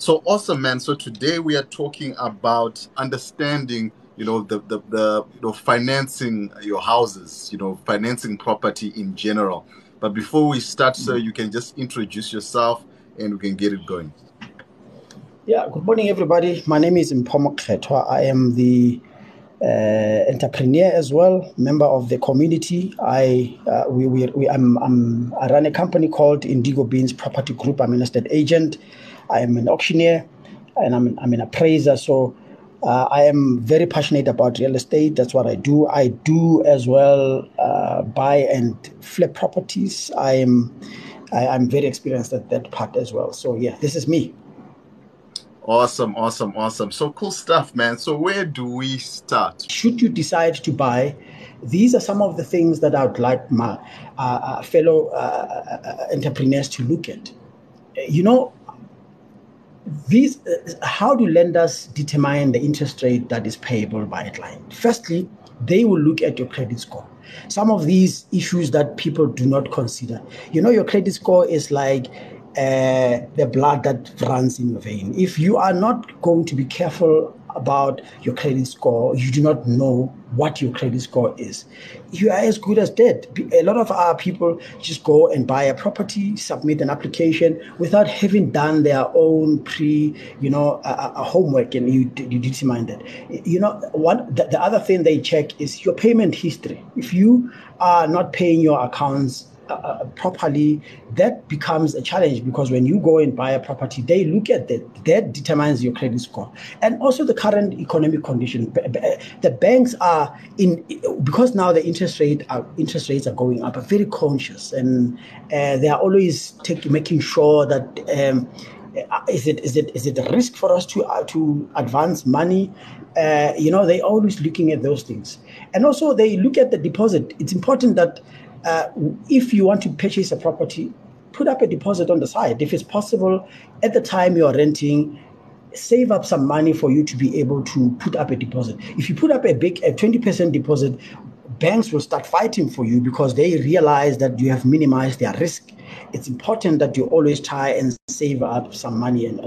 So awesome, man. So today we are talking about understanding, financing your houses, financing property in general. But before we start, sir, you can just introduce yourself and we can get it going. Yeah, good morning, everybody. My name is Mpho. I am the entrepreneur as well, member of the community. I run a company called Indigo Beans Property Group. I'm an estate agent. I am an auctioneer, and I'm an appraiser. So I am very passionate about real estate. That's what I do. I do as well buy and flip properties. I'm very experienced at that part as well. So yeah, this is me. Awesome. So cool stuff, man. So where do we start? Should you decide to buy, these are some of the things that I would like my fellow entrepreneurs to look at. These how do lenders determine the interest rate that is payable by a client? Firstly, they will look at your credit score. Some of these issues that people do not consider. Your credit score is like the blood that runs in your vein. If you are not going to be careful about your credit score, you do not know what your credit score is, you are as good as dead. A lot of our people just go and buy a property, submit an application without having done their own homework, and you determine that. The other thing they check is your payment history. If you are not paying your accounts properly, that becomes a challenge, because when you go and buy a property, they look at that determines your credit score. And also the current economic condition. The banks are because now the interest rates are going up, are very conscious, and they are always making sure that is it a risk for us to advance money? They're always looking at those things. And also they look at the deposit. It's important that if you want to purchase a property, put up a deposit on the side. If it's possible, at the time you're renting, save up some money for you to be able to put up a deposit. If you put up a 20% deposit, banks will start fighting for you because they realize that you have minimized their risk. It's important that you always try and save up some money and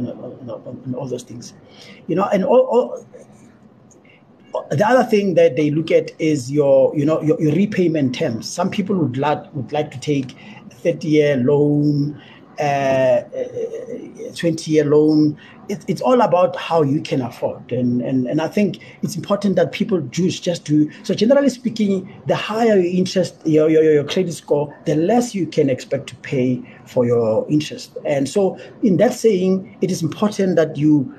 all those things. And all the other thing that they look at is your repayment terms. Some people would like to take a 30-year loan, 20-year loan. It's all about how you can afford, and I think it's important that people just do. So generally speaking, the higher your interest, your credit score, the less you can expect to pay for your interest. And so, in that saying, it is important that you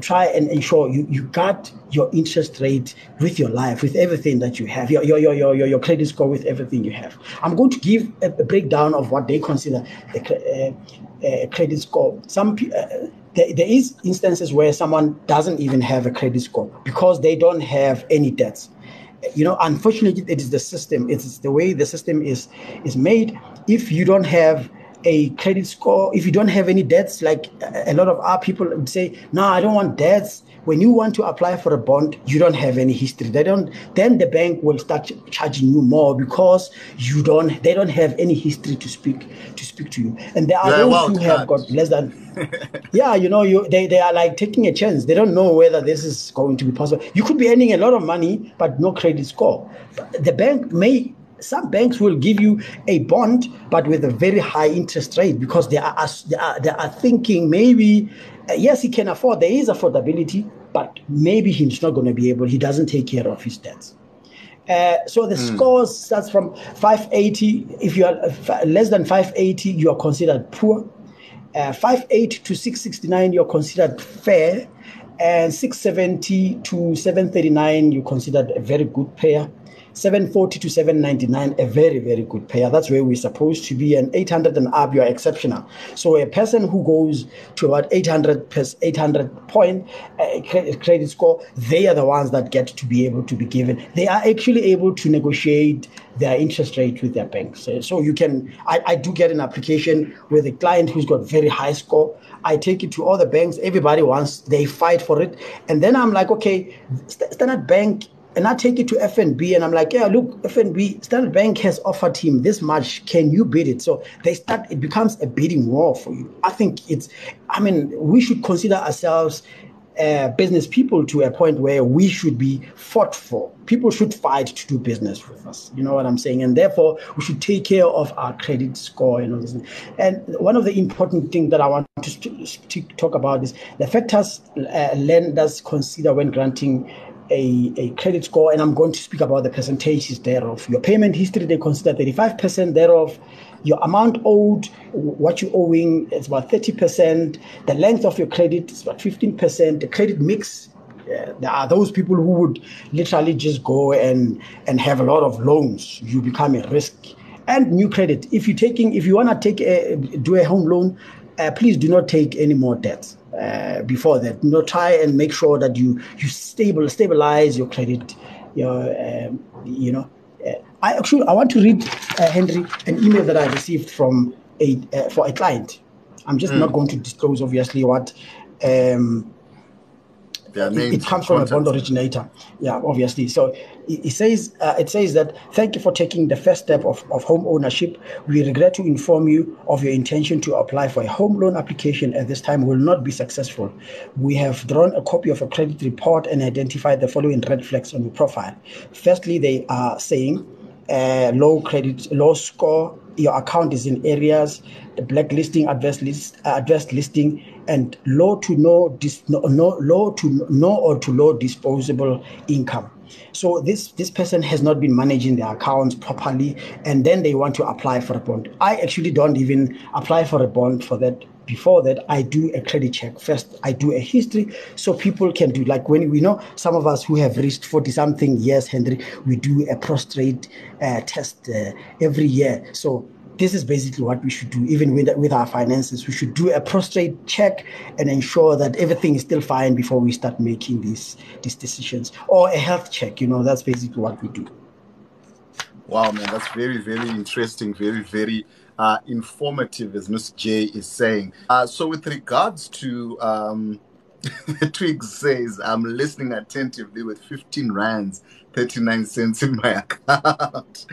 try and ensure you got your interest rate with your life, with everything that you have, your credit score with everything you have. I'm going to give a breakdown of what they consider a credit score. There is instances where someone doesn't even have a credit score because they don't have any debts. Unfortunately, it is the system. It's the way the system is made. If you don't have a credit score, if you don't have any debts, like a lot of our people would say, no, I don't want debts. When you want to apply for a bond, you don't have any history. Then the bank will start charging you more because they don't have any history to speak to you. And there are those who have got less than they are like taking a chance. They don't know whether this is going to be possible. You could be earning a lot of money but no credit score. Some banks will give you a bond, but with a very high interest rate, because they are thinking maybe, yes, he can afford. There is affordability, but maybe he's not going to be able. He doesn't take care of his debts. So the scores starts from 580. If you are less than 580, you are considered poor. 580 to 669, you're considered fair, and 670 to 739, you're considered a very good payer. 740 to 799, a very, very good payer. That's where we're supposed to be. And 800 and up, you're exceptional. So a person who goes to about 800 point credit score, they are the ones that get to be able to be given. They are actually able to negotiate their interest rate with their banks. So you can, I do get an application with a client who's got very high score. I take it to all the banks. Everybody wants, they fight for it. And then I'm like, okay, Standard Bank And I take it to FNB and I'm like, yeah, look, FNB, Standard Bank has offered him this much. Can you bid it? So it becomes a bidding war for you. I think we should consider ourselves business people to a point where we should be fought for. People should fight to do business with us. You know what I'm saying? And therefore, we should take care of our credit score and all this. And one of the important things that I want to talk about is the factors lenders consider when granting a credit score, and I'm going to speak about the percentages thereof. Your payment history, they consider 35% thereof. Your amount owed, what you're owing, is about 30%. The length of your credit is about 15%. The credit mix, there are those people who would literally just go and have a lot of loans. You become a risk. And new credit. If you want to do a home loan, please do not take any more debts before that. Try and make sure that you stabilize your credit. I want to read, Henry, an email that I received from for a client. I'm just not going to disclose, obviously, what. It comes from a bond originator. Yeah, obviously. So it says that, thank you for taking the first step of home ownership. We regret to inform you of your intention to apply for a home loan application at this time will not be successful. We have drawn a copy of a credit report and identified the following red flags on your profile. Firstly, they are saying low credit, low score. Your account is in areas, the blacklisting, adverse listing, and low to no disposable income. So this person has not been managing their accounts properly, and then they want to apply for a bond. I actually don't even apply for a bond for that. Before that, I do a credit check. First, I do a history so people can do, like when we know some of us who have reached 40-something years, Henry, we do a prostate test every year. So this is basically what we should do, even with our finances. We should do a prostate check and ensure that everything is still fine before we start making these decisions. Or a health check, that's basically what we do. Wow, man, that's very, very interesting, very, very informative, as Ms. J is saying. So with regards to the twig says, I'm listening attentively with 15 rands, 39 cents in my account.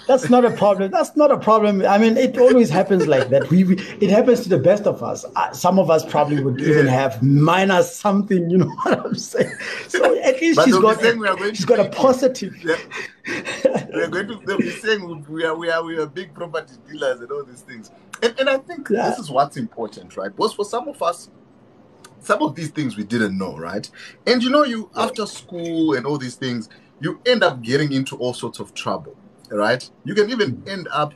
That's not a problem. That's not a problem. I mean, it always happens like that. It happens to the best of us. Some of us probably would even have minus something, you know what I'm saying? So at least she's got a positive. Yeah. They'll be saying we are big property dealers and all these things. And I think this is what's important, right? Because for some of us, some of these things we didn't know, right? And after school and all these things, you end up getting into all sorts of trouble, right? You can even end up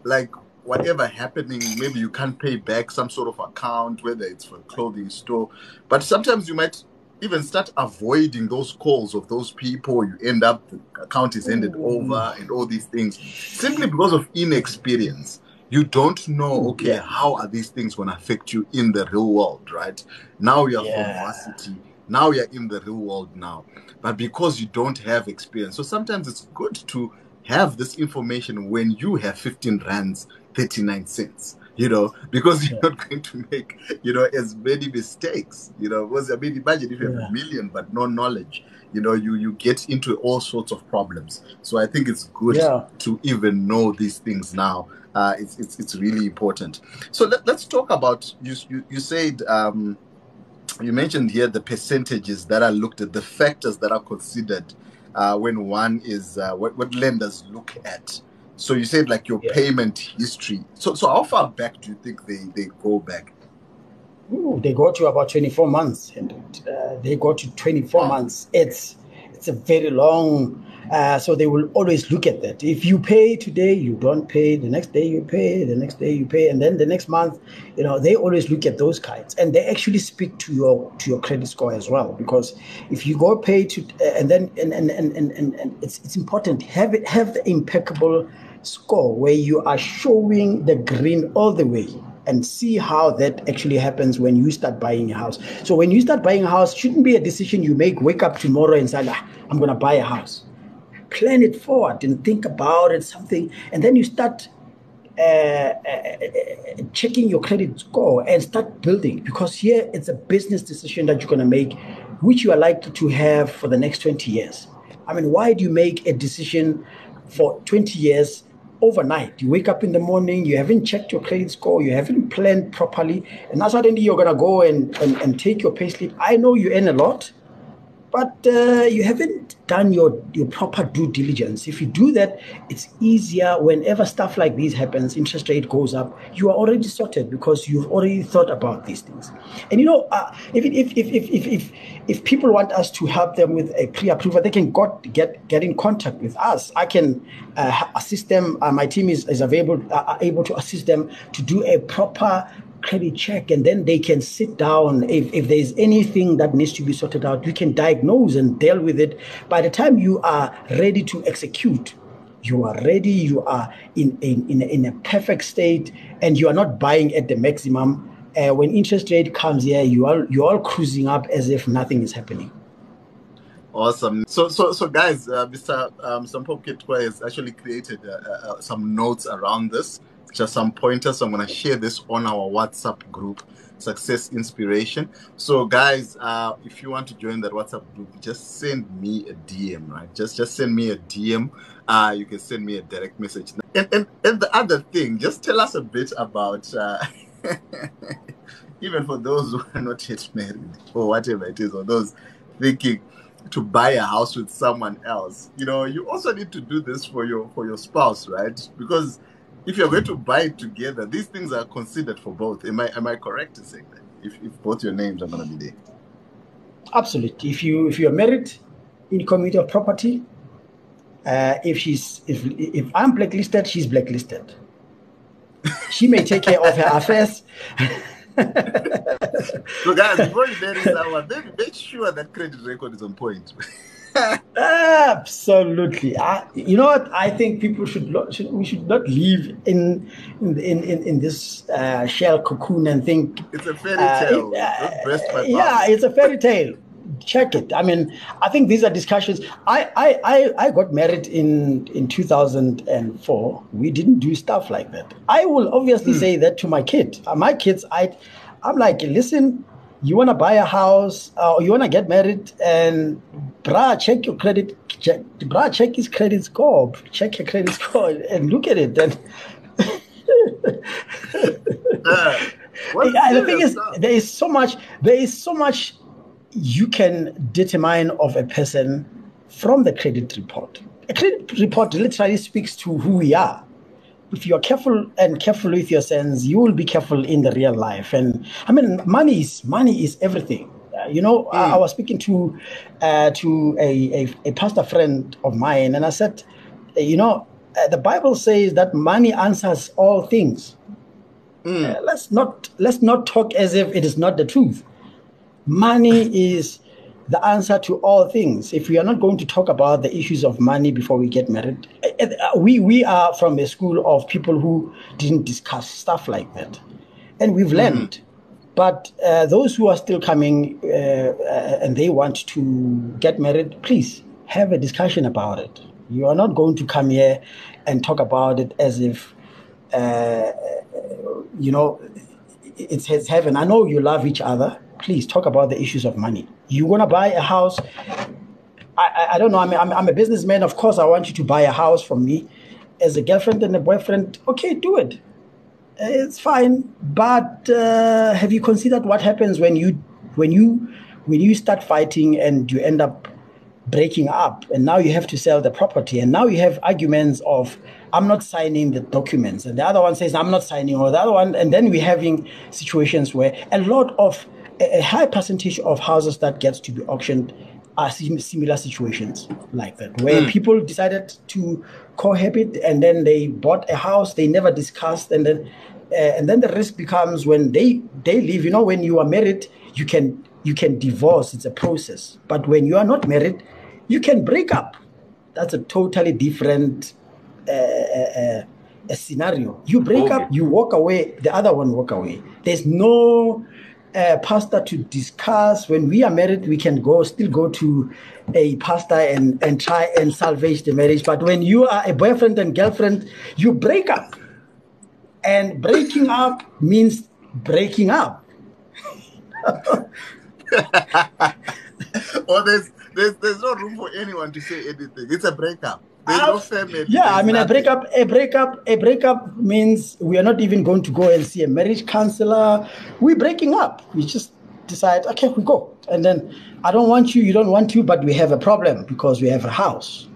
like whatever happening, maybe you can't pay back some sort of account, whether it's for a clothing store. But sometimes you might even start avoiding those calls of those people. You end up, the account is ended over and all these things simply because of inexperience. You don't know, how are these things going to affect you in the real world, right? Now you're from varsity. Now you're in the real world now. But because you don't have experience. So sometimes it's good to have this information when you have 15 rands, 39 cents, because you're not going to make, as many mistakes, because imagine if you have a million, but no knowledge, you get into all sorts of problems. So I think it's good to even know these things now. It's really important. So let's talk about, you said, you mentioned here the percentages that are looked at, the factors that are considered when one is, what lenders look at. So you said like your payment history. So how far back do you think they go back? They go to about 24 months. And they go to 24 months. It's a very long. So they will always look at that. If you pay today, you don't pay. The next day you pay. The next day you pay, and then the next month, they always look at those kinds, and they actually speak to your credit score as well. Because if you go pay to, and it's important have the impeccable score where you are showing the green all the way. And see how that actually happens when you start buying a house. So when you start buying a house, shouldn't be a decision you wake up tomorrow and say, I'm going to buy a house. Plan it forward and think about it, something. And then you start checking your credit score and start building. Because here it's a business decision that you're going to make, which you are likely to have for the next 20 years. I mean, why do you make a decision for 20 years overnight? You wake up in the morning, you haven't checked your credit score, you haven't planned properly, and now suddenly you're going to go and take your payslip. I know you earn a lot, but you haven't done your proper due diligence. If you do that, it's easier. Whenever stuff like this happens, interest rate goes up, you are already sorted because you've already thought about these things. And even if people want us to help them with a pre-approval, they can get in contact with us. I can assist them. My team is able to assist them to do a proper credit check, and then they can sit down. If there's anything that needs to be sorted out, we can diagnose and deal with it. By the time you are ready to execute, you are ready, you are in a perfect state, and you are not buying at the maximum. When interest rate comes here, you're all cruising up as if nothing is happening. Awesome. So guys, Mr. Mpho Ketwa has actually created some notes around this, just some pointers. So I'm going to share this on our WhatsApp group, Success Inspiration. So guys, if you want to join that WhatsApp group, just send me a DM, right? Just send me a DM. You can send me a direct message. And the other thing, just tell us a bit about, even for those who are not yet married or whatever it is, or those thinking to buy a house with someone else, you also need to do this for your spouse, right? Because if you're going to buy it together, these things are considered for both. Am I correct in saying that? If both your names are going to be there? Absolutely. If you're married in community of property, if I'm blacklisted, she's blacklisted. She may take care of her affairs. So guys, before you marry someone, make sure that credit record is on point. Absolutely. You know what? I think people should not live in this shell cocoon and think it's a fairy tale. It's a fairy tale. Check it. I mean, I think these are discussions. I got married in 2004. We didn't do stuff like that. I will obviously say that to my kid. My kids, I'm like, listen, you want to buy a house or you want to get married, and check your credit. Check his credit score. Check your credit score and look at it. And the thing is, there is so much you can determine of a person from the credit report. A credit report literally speaks to who we are. If you're careful with your sense, you will be careful in the real life. And I mean, money is everything. I was speaking to a pastor friend of mine, and I said, the Bible says that money answers all things. Let's not talk as if it is not the truth. Money is the answer to all things. If we are not going to talk about the issues of money before we get married, we are from a school of people who didn't discuss stuff like that, and we've learned. But those who are still coming and they want to get married, please have a discussion about it. You are not going to come here and talk about it as if it's heaven. I know you love each other. Please talk about the issues of money. You want to buy a house? I don't know. I'm a businessman. Of course, I want you to buy a house from me. As a girlfriend and a boyfriend, okay, do it. It's fine. But have you considered what happens when you start fighting and you end up breaking up, and now you have to sell the property, and now you have arguments of, I'm not signing the documents, and the other one says, I'm not signing, or the other one, and then we're having situations where a high percentage of houses that gets to be auctioned are similar situations like that, where people decided to cohabit, and then they bought a house they never discussed, and then the risk becomes when they leave. When you are married, you can divorce. It's a process. But when you are not married, you can break up. That's a totally different a scenario. You break up, you walk away, the other one walk away. There's no pastor to discuss. When we are married, we can still go to a pastor and try and salvage the marriage. But when you are a boyfriend and girlfriend, you break up. And breaking up means breaking up. Or there's no room for anyone to say anything. It's a breakup. There's no family. Yeah, I mean, nothing. a breakup means we are not even going to go and see a marriage counselor. We're breaking up. We just decide, okay, we go. And then I don't want you, you don't want to, but we have a problem because we have a house.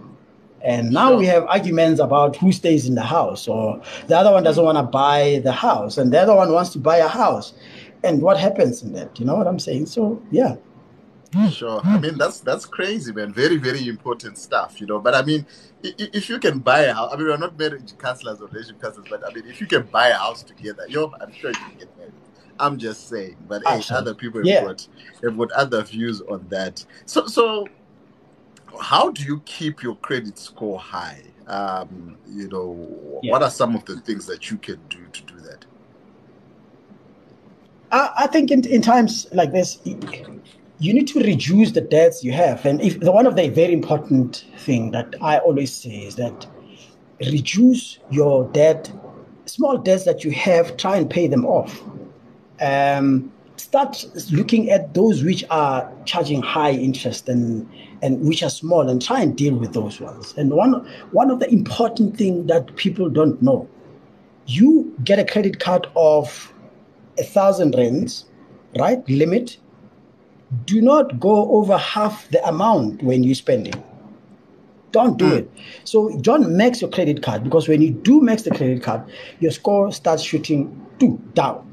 And now we have arguments about who stays in the house, or the other one doesn't want to buy the house, and the other one wants to buy a house. And what happens in that? You know what I'm saying? So, yeah. Sure. I mean, that's crazy, man. Very, very important stuff, you know. But I mean, if you can buy a house, I mean, we're not marriage counselors or relationship counselors, but I mean, if you can buy a house together, I'm sure you can get married. I'm just saying. But hey, other people have got other views on that. So how do you keep your credit score high? You know, what are some of the things that you can do to do that? I think in times like this, you need to reduce the debts you have. And one of the very important thing that I always say is that reduce your debt, small debts that you have, try and pay them off. Start looking at those which are charging high interest and which are small, and try and deal with those ones. And one of the important things that people don't know, you get a credit card of 1,000 rands, right? Limit. Do not go over half the amount when you're spending. Don't do it. So don't max your credit card, because when you do max the credit card, your score starts shooting down.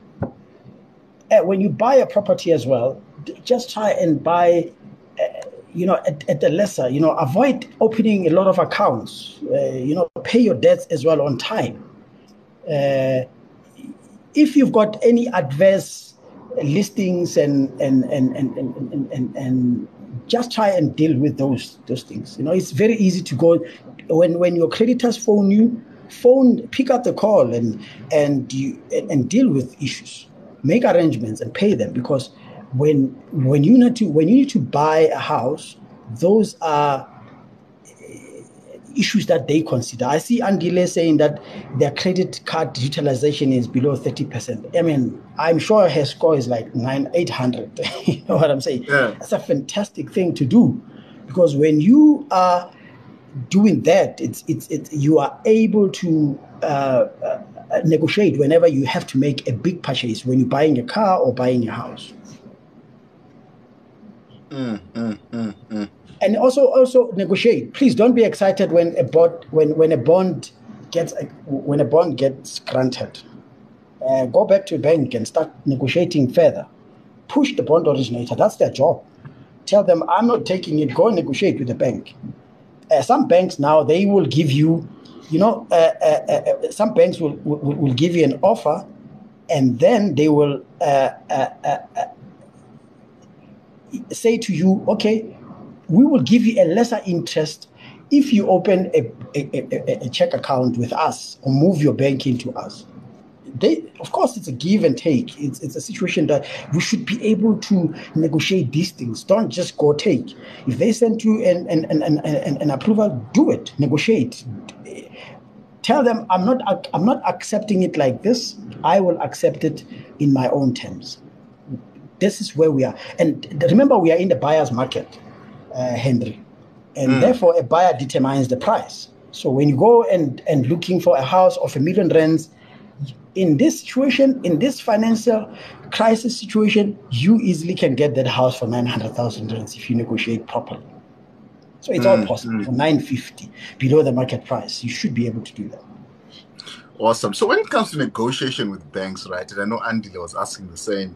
When you buy a property as well, just try and buy, at the lesser, avoid opening a lot of accounts, pay your debts as well on time. If you've got any adverse listings and just try and deal with those things. It's very easy to go when your creditors phone you, pick up the call and deal with issues, make arrangements and pay them, because when you need to buy a house, those are issues that they consider. I see Andile saying that their credit card utilization is below 30%. I mean, I'm sure her score is like 800. You know what I'm saying? Yeah. That's a fantastic thing to do, because when you are doing that, you are able to negotiate whenever you have to make a big purchase, when you're buying a car or buying a house. And also negotiate. Please don't be excited when a bond gets granted. Go back to a bank and start negotiating further. Push the bond originator. That's their job. Tell them, I'm not taking it. Go and negotiate with the bank. Some banks now, they will give you, some banks will give you an offer, and then they will say to you, okay, we will give you a lesser interest if you open a check account with us or move your bank into us. Of course, it's a give and take. It's a situation that we should be able to negotiate these things. Don't just go take. If they send you an approval, do it. Negotiate. Tell them, I'm not accepting it like this. I will accept it in my own terms. This is where we are. And remember, we are in the buyer's market, Henry. And therefore, a buyer determines the price. So when you go and looking for a house of R1 million, in this situation, in this financial crisis situation, you easily can get that house for 900,000 rands if you negotiate properly. So it's all possible. For 950 below the market price, you should be able to do that. Awesome. So when it comes to negotiation with banks, right, and I know Andile was asking the same,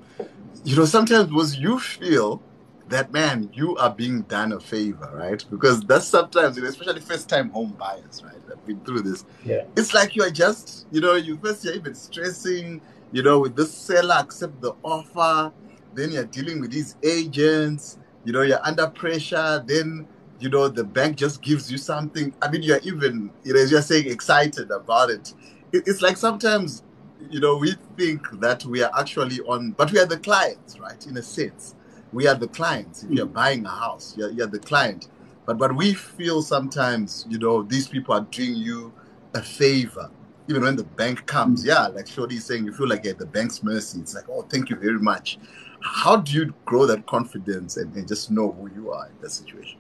sometimes you feel that, man, you are being done a favor, right? Because that's sometimes, especially first-time home buyers, right? I've been through this. Yeah. It's like you are just, you're even stressing, with this seller accept the offer, then you're dealing with these agents, you're under pressure, then, the bank just gives you something. I mean, you're even, you're saying excited about it. It's like sometimes, we think that we are actually but we are the clients, right? In a sense. We are the clients. If you're buying a house, you're the client. But we feel sometimes, these people are doing you a favor. Even when the bank comes, like Shorty is saying, you feel like you're at the bank's mercy. It's like, oh, thank you very much. How do you grow that confidence and just know who you are in that situation?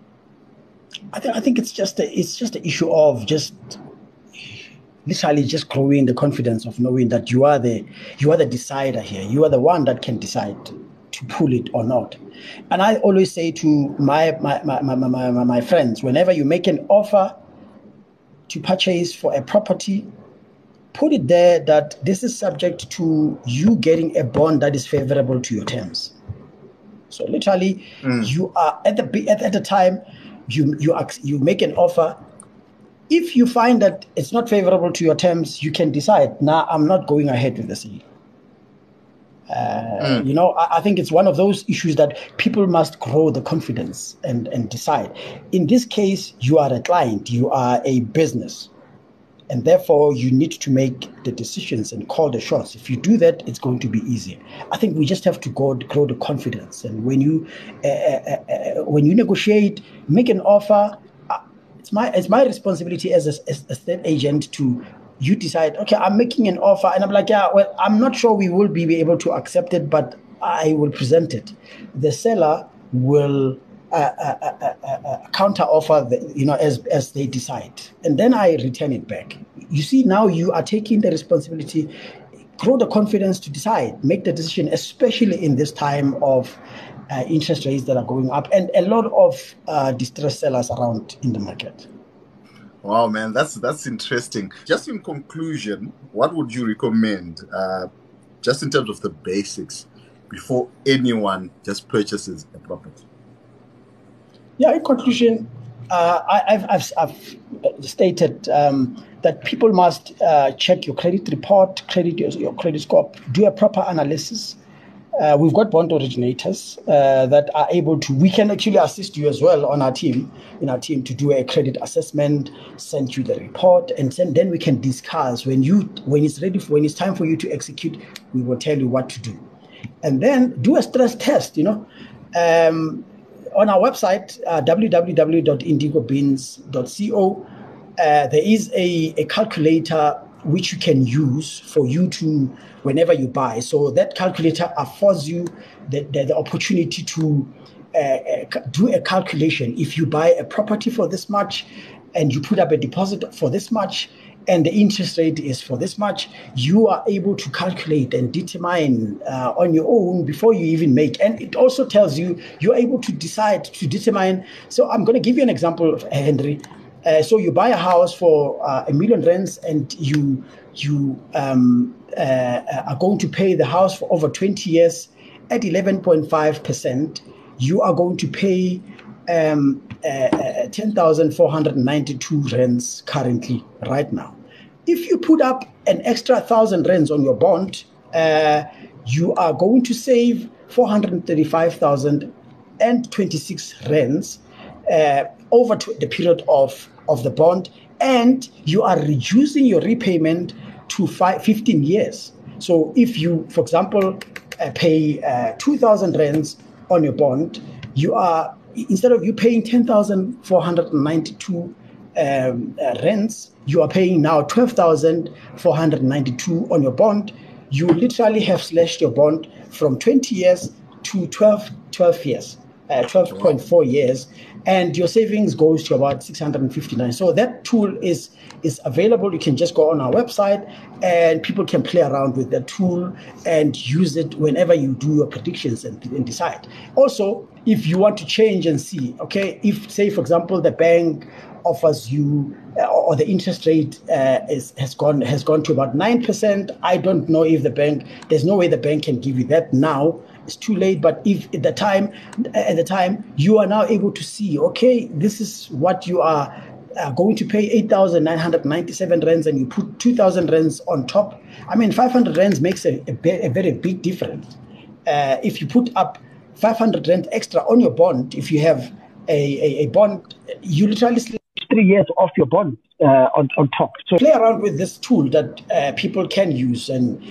I think it's just an issue of just literally just growing the confidence of knowing that you are the decider here. You are the one that can decide to pull it or not. And I always say to my friends, whenever you make an offer to purchase for a property, put it there that this is subject to you getting a bond that is favorable to your terms. So literally, you are at the time you make an offer. If you find that it's not favorable to your terms, you can decide, nah, I'm not going ahead with the sale. I think it's one of those issues that people must grow the confidence and decide. In this case, you are a client, you are a business, and therefore you need to make the decisions and call the shots. If you do that, it's going to be easier. I think we just have to grow the confidence. And when you negotiate, make an offer, it's my responsibility as a state agent to you decide, okay, I'm making an offer, and I'm like, yeah, well, I'm not sure we will be able to accept it, but I will present it. The seller will counter offer, as they decide, and then I return it back. You see, now you are taking the responsibility. Grow the confidence to decide, make the decision, especially in this time of interest rates that are going up and a lot of distressed sellers around in the market. Wow, man, that's interesting. Just in conclusion, what would you recommend, just in terms of the basics, before anyone just purchases a property? Yeah, in conclusion, I've stated that people must check your credit report, your credit score, do a proper analysis. We've got bond originators that are able to. We can actually assist you as well in our team to do a credit assessment, send you the report, and then we can discuss when it's time for you to execute. We will tell you what to do, and then do a stress test. On our website, www.indigobeans.co, there is a calculator which you can use for you to, whenever you buy. So that calculator affords you the opportunity to do a calculation. If you buy a property for this much and you put up a deposit for this much and the interest rate is for this much, you are able to calculate and determine on your own before you even make. And it also tells you you're able to decide to determine. So I'm going to give you an example, Henry. So you buy a house for R1 million and you are going to pay the house for over 20 years at 11.5%. You are going to pay 10,492 rands currently right now. If you put up an extra 1,000 rands on your bond, you are going to save 435,026 rands over the period of the bond, and you are reducing your repayment to 15 years. So if you, for example, pay 2,000 rands on your bond, you are, instead of you paying 10,492 rands, you are paying now 12,492 on your bond. You literally have slashed your bond from 20 years to 12 years. 12.4 years, and your savings goes to about 659. So that tool is available. You can just go on our website and people can play around with that tool and use it whenever you do your predictions and decide. Also, if you want to change and see, okay, if, say, for example, the bank offers you or the interest rate has gone to about 9%, I don't know if there's no way the bank can give you that now. It's too late. But if at the time you are now able to see, okay, this is what you are going to pay 8,997 rands, and you put 2,000 rands on top. I mean, 500 rands makes a very big difference. If you put up 500 rand extra on your bond, if you have a bond, you literally slip 3 years off your bond on top. So play around with this tool that people can use, and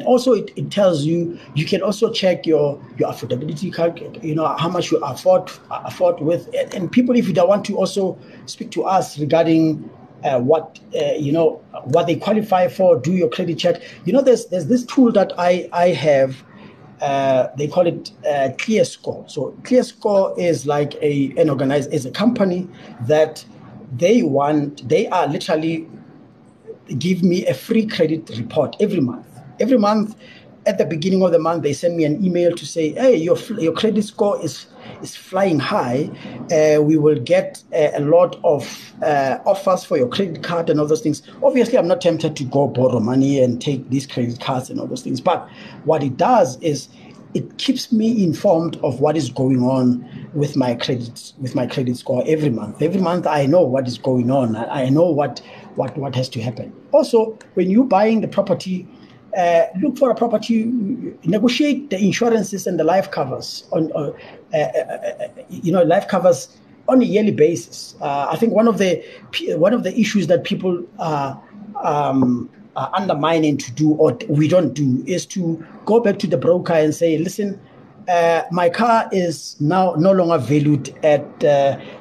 also it tells you. You can also check your affordability, how much you afford with, and people, if you don't want to also speak to us regarding what they qualify for, do your credit check. There's this tool that I have. they call it Clear Score. So Clear Score is like is a company that they are literally give me a free credit report every month. Every month, at the beginning of the month, they send me an email to say, "Hey, your credit score is flying high. We will get a lot of offers for your credit card and all those things." Obviously, I'm not tempted to go borrow money and take these credit cards and all those things. But what it does is it keeps me informed of what is going on with my credit score every month. Every month, I know what is going on. I know what has to happen. Also, when you're buying the property, look for a property, negotiate the insurances and the life covers life covers on a yearly basis. I think one of the issues that people are undermining to do, or we don't do, is to go back to the broker and say, "Listen, my car is now no longer valued at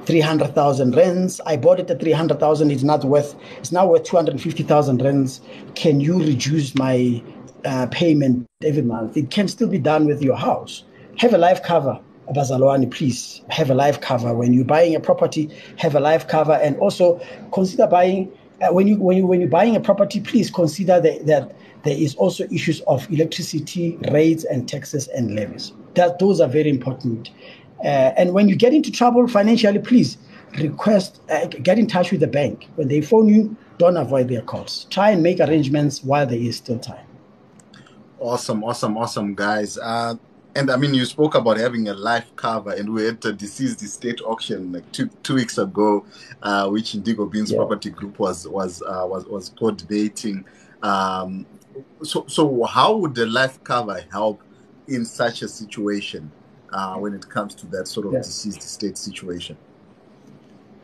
300,000 rands. I bought it at 300,000. It's now worth 250,000 rands. Can you reduce my payment every month?" It can still be done with your house. Have a life cover. Bazalwane, please have a life cover. When you're buying a property, have a life cover, and also consider buying. When you're buying a property, please consider that there is also issues of electricity rates and taxes and levies. Those are very important. And when you get into trouble financially, please get in touch with the bank. When they phone you, don't avoid their calls. Try and make arrangements while there is still time. Awesome, guys. And I mean, you spoke about having a life cover, and we had a deceased estate auction like two weeks ago, which Indigo Beans Property Group was coordinating. So how would the life cover help in such a situation when it comes to that sort of deceased estate situation?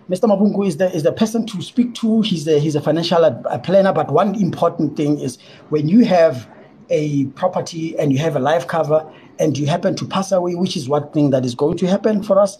Mr. Mabungu is the person to speak to. He's a financial planner. But one important thing is, when you have a property and you have a life cover and you happen to pass away, which is one thing that is going to happen for us,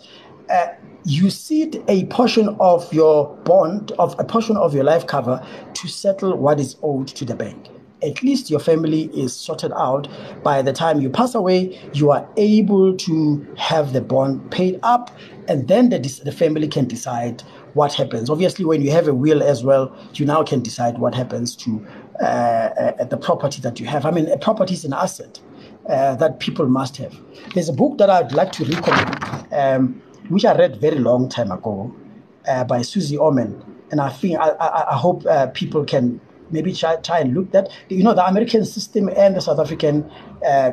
you cede a portion of your bond, of a portion of your life cover, to settle what is owed to the bank. At least your family is sorted out. By the time you pass away, you are able to have the bond paid up, and then the family can decide what happens. Obviously, when you have a will as well, you now can decide what happens to the property that you have. I mean, a property is an asset that people must have. There's a book that I'd like to recommend, which I read very long time ago, by Susie Orman, and I think I hope people can maybe try and look that. The American system and the South African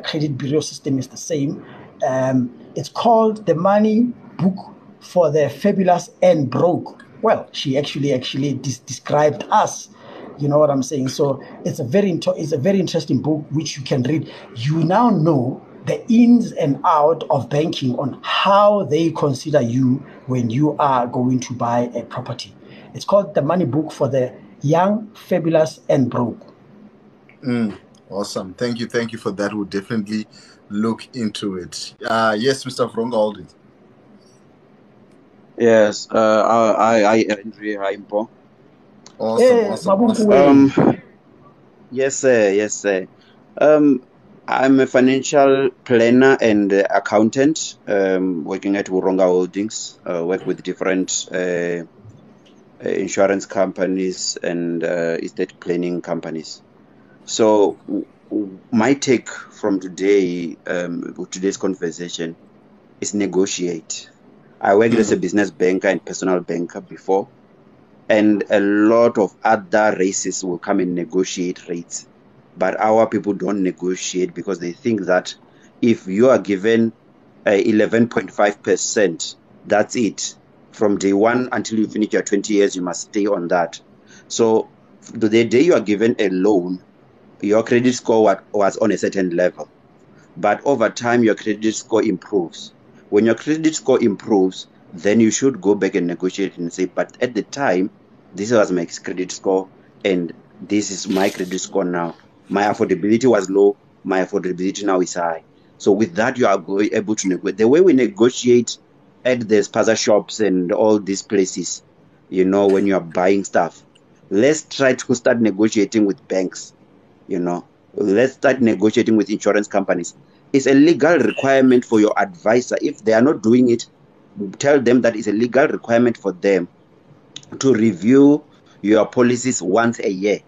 credit bureau system is the same. It's called The Money Book for the Fabulous and Broke. Well, she actually described us. You know what I'm saying? So it's a very interesting book which you can read. You now know the ins and out of banking, on how they consider you when you are going to buy a property. It's called The Money Book for the Young, Fabulous, and Broke. Awesome. Thank you for that. We'll definitely look into it. Yes, Mr. Vronga Holdings. Yes, I Andrea Mpho. Awesome. Yes, sir. I'm a financial planner and accountant, working at Vronga Holdings. Work with different insurance companies and estate planning companies. So my take from today's conversation is negotiate. I worked as a business banker and personal banker before, and a lot of other races will come and negotiate rates. But our people don't negotiate because they think that if you are given 11.5%, that's it. From day one until you finish your 20 years, you must stay on that. So the day you are given a loan, your credit score was on a certain level. But over time, your credit score improves. When your credit score improves, then you should go back and negotiate and say, but at the time, this was my credit score, and this is my credit score now. My affordability was low. My affordability now is high. So with that, you are able to negotiate. The way we negotiate at the spaza shops and all these places, when you are buying stuff, let's try to start negotiating with banks. Let's start negotiating with insurance companies. It's a legal requirement for your advisor. If they are not doing it, tell them that it's a legal requirement for them to review your policies once a year.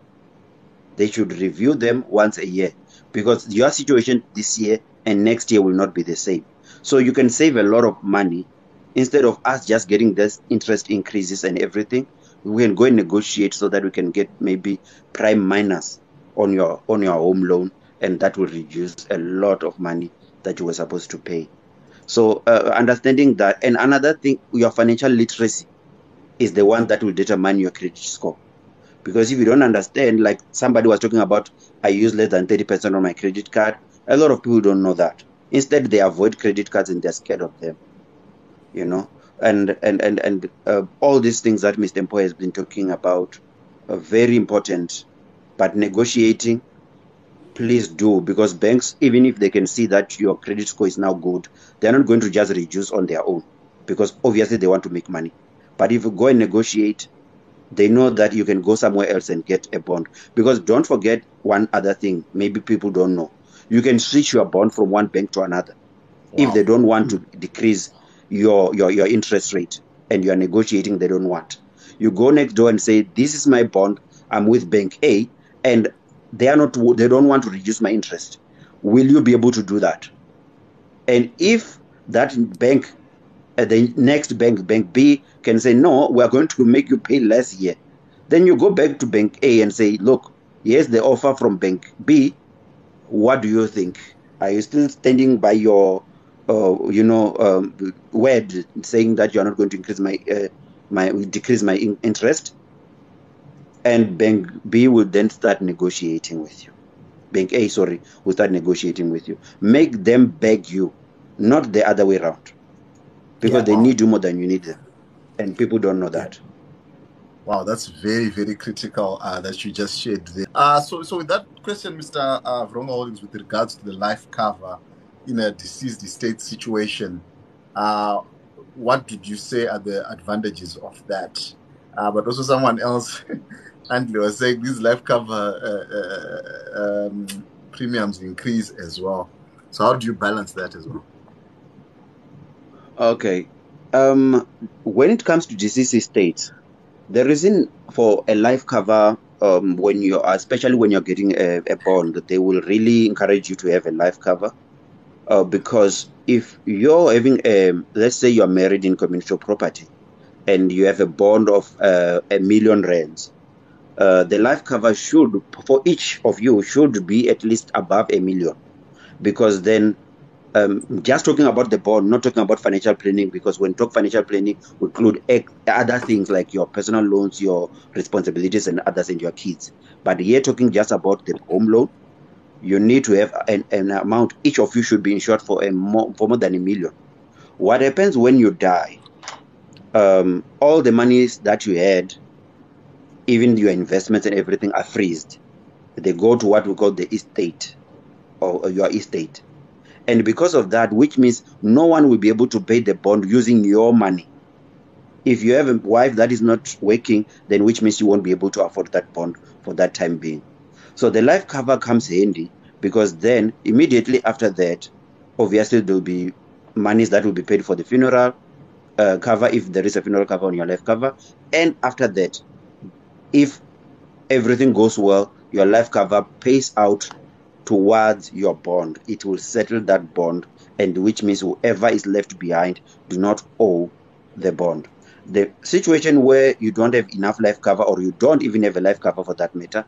They should review them once a year, because your situation this year and next year will not be the same. So you can save a lot of money. Instead of us just getting this interest increases and everything, we can go and negotiate so that we can get maybe prime minus on your home loan, and that will reduce a lot of money that you were supposed to pay. So understanding that, and another thing, your financial literacy is the one that will determine your credit score. Because if you don't understand, like somebody was talking about, I use less than 30% on my credit card. A lot of people don't know that. Instead, they avoid credit cards and they're scared of them, you know. And all these things that Mr. Mpho has been talking about are very important. But negotiating, please do, because banks, even if they can see that your credit score is now good, they're not going to just reduce on their own, because obviously they want to make money. But if you go and negotiate, they know that you can go somewhere else and get a bond. Because don't forget one other thing, maybe people don't know. You can switch your bond from one bank to another. If they don't want to decrease your interest rate, and you are negotiating, they don't want. You go next door and say, this is my bond, I'm with bank A, and they don't want to reduce my interest. Will you be able to do that? And if that bank, the next bank B, can say, no, we're going to make you pay less here, then you go back to bank A and say, look, here's the offer from bank B. What do you think? Are you still standing by your word, saying that you're not going to increase decrease my interest? And bank B will then start negotiating with you. Bank A, sorry, will start negotiating with you. Make them beg you, not the other way around, because they need you more than you need them, and people don't know that. Wow, that's very, very critical that you just shared there. So with that question, Mr. Vronga Holdings, with regards to the life cover in a deceased estate situation, what did you say are the advantages of that? But also someone else, Andrew, was saying these life cover premiums increase as well. So how do you balance that as well? Okay. When it comes to deceased estates, the reason for a life cover, especially when you're getting a bond, they will really encourage you to have a life cover. Because if you're having let's say you're married in commercial property and you have a bond of R1 million, the life cover for each of you should be at least above R1 million. Because then, just talking about the bond, not talking about financial planning, because when talk financial planning, we include other things like your personal loans, your responsibilities, and others, and your kids. But here, talking just about the home loan, you need to have an amount. Each of you should be insured for more than R1 million. What happens when you die? All the monies that you had, even your investments and everything, are freezed. They go to what we call the estate, or your estate. And because of that, which means no one will be able to pay the bond using your money. If you have a wife that is not working, then which means you won't be able to afford that bond for that time being. So the life cover comes handy, because then immediately after that, obviously there will be monies that will be paid for the funeral cover, if there is a funeral cover on your life cover. And after that, if everything goes well, your life cover pays out towards your bond. It will settle that bond, and which means whoever is left behind do not owe the bond. The situation where you don't have enough life cover, or you don't even have a life cover for that matter,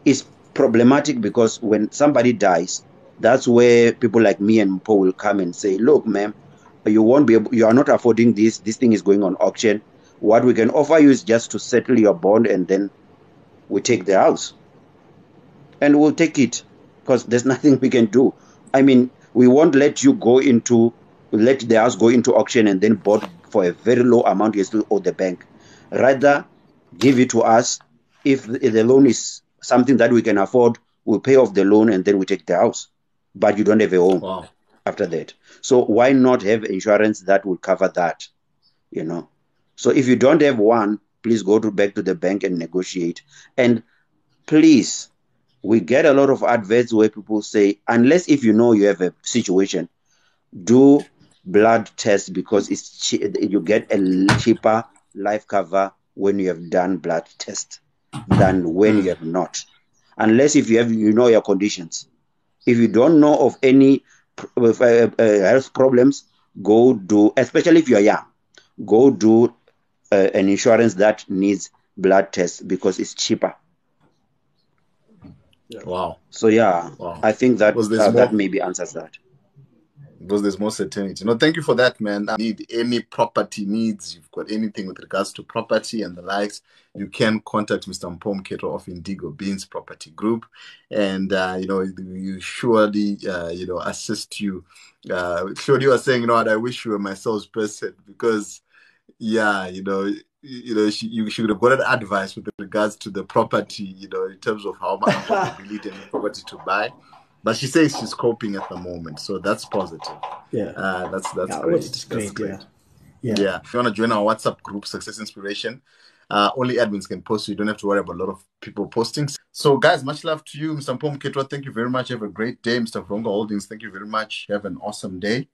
is problematic, because when somebody dies, that's where people like me and Mpho will come and say, look, ma'am, you are not affording this thing is going on auction. What we can offer you is just to settle your bond, and then we take the house. And we'll take it, because there's nothing we can do. I mean, we won't let the house go into auction and then bought for a very low amount you still owe the bank. Rather, give it to us. If the loan is something that we can afford, we'll pay off the loan and then we take the house. But you don't have a home after that. So why not have insurance that will cover that? So if you don't have one, please go back to the bank and negotiate. And please, we get a lot of adverts where people say, unless if you know you have a situation, do blood test because you get a cheaper life cover when you have done blood test than when you have not. Unless if you know your conditions. If you don't know of any health problems, go do, especially if you are young, go do an insurance that needs blood tests because it's cheaper. Wow. So yeah, Wow. I think that that that maybe answers that. Because there's more certainty. No, thank you for that, man. I need any property needs. You've got anything with regards to property and the likes, you can contact Mr. Mpho of Indigo Beans Property Group, and you surely assist you. Surely you are saying, you know what, I wish you were my salesperson because, yeah, she would have gotten advice with regards to the property, in terms of how much affordability and the property to buy. But she says she's coping at the moment, so that's positive. Yeah. That's Yeah, great. it's great. That's great. Yeah. If you want to join our WhatsApp group, Success Inspiration, only admins can post, so you don't have to worry about a lot of people posting. So, guys, much love to you, Mr. Mpho. Thank you very much. Have a great day, Mr. Vronga Holdings. Thank you very much. Have an awesome day,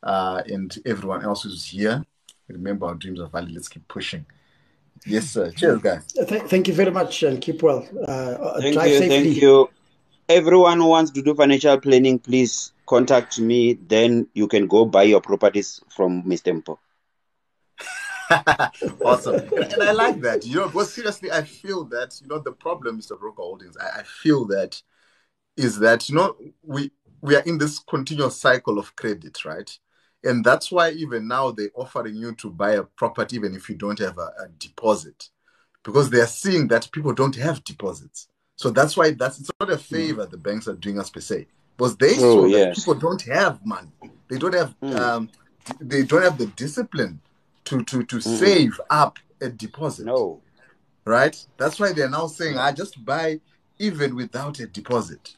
and everyone else who's here. Remember, our dreams are valid. Let's keep pushing. Yes, sir. Cheers, guys. Thank you very much, and keep well. Drive safely. Thank you. Everyone who wants to do financial planning, please contact me. Then you can go buy your properties from Mr. Mpho. Awesome. And I like that. Because seriously, I feel that, the problem, Mr. Broker Holdings, I feel that is that, we are in this continuous cycle of credit, right? And that's why even now they're offering you to buy a property even if you don't have a deposit, because they are seeing that people don't have deposits. So that's why it's not a favor the banks are doing us per se, because they saw that people don't have money. They don't have the discipline to save up a deposit. No. Right? That's why they're now saying, I just buy even without a deposit.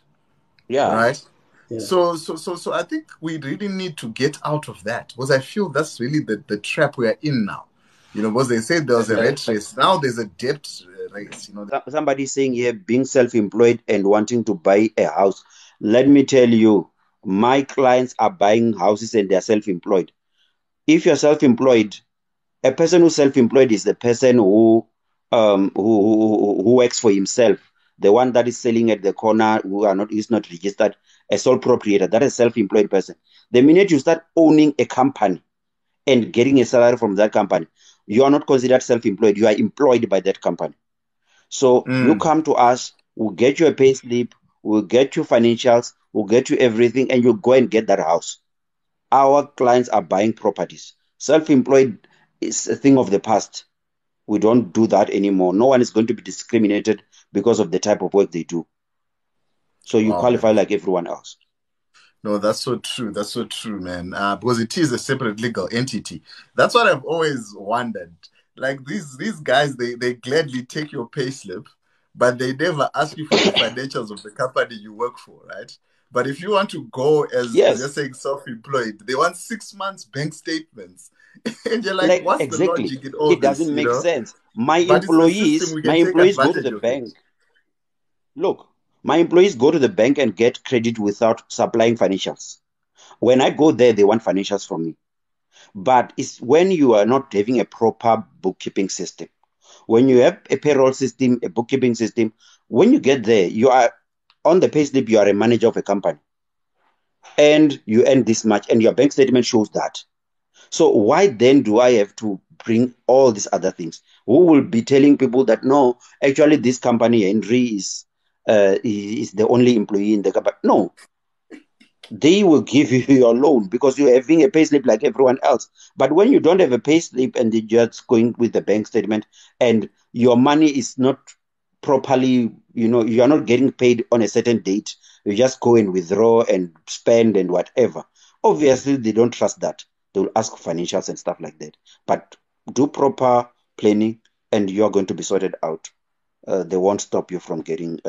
Yeah. Right? Yeah. So I think we really need to get out of that, because I feel that's really the trap we are in now. Because they said there was a rat race. Now there's a debt race. Somebody saying here, being self-employed and wanting to buy a house. Let me tell you, my clients are buying houses and they're self-employed. If you're self-employed, a person who's self-employed is the person who works for himself. The one that is selling at the corner is not registered, a sole proprietor. That is a self-employed person. The minute you start owning a company and getting a salary from that company, you are not considered self-employed. You are employed by that company. So you come to us, we'll get you a pay slip, we'll get you financials, we'll get you everything, and you go and get that house. Our clients are buying properties. Self-employed is a thing of the past. We don't do that anymore. No one is going to be discriminated because of the type of work they do. So you qualify like everyone else. No, that's so true. That's so true, man. Because it is a separate legal entity. That's what I've always wondered. Like these guys, they gladly take your payslip, but they never ask you for the financials of the company you work for, right? But if you want to go as you're saying self-employed, they want 6 months bank statements. And you're like, what's the logic in all this? It doesn't make sense. My But employees go to the bank. Look, my employees go to the bank and get credit without supplying financials. When I go there, they want financials from me. But it's when you are not having a proper bookkeeping system. When you have a payroll system, a bookkeeping system, when you get there, you are on the payslip, you are a manager of a company. And you earn this much, and your bank statement shows that. So why then do I have to bring all these other things? Who will be telling people that, no, actually this company, Henry, is the only employee in the company? No. They will give you your loan because you're having a payslip like everyone else. But when you don't have a payslip and you're just going with the bank statement and your money is not properly, you are not getting paid on a certain date, you just go and withdraw and spend and whatever. Obviously, they don't trust that. They will ask financials and stuff like that. But do proper planning and you're going to be sorted out. They won't stop you from getting...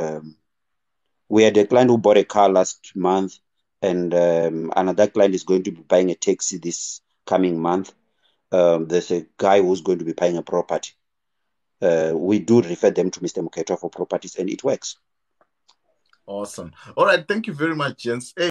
we had a client who bought a car last month, and another client is going to be buying a taxi this coming month. There's a guy who's going to be buying a property. We do refer them to Mr. Mpho for properties, and it works. Awesome. All right. Thank you very much, gents. Hey,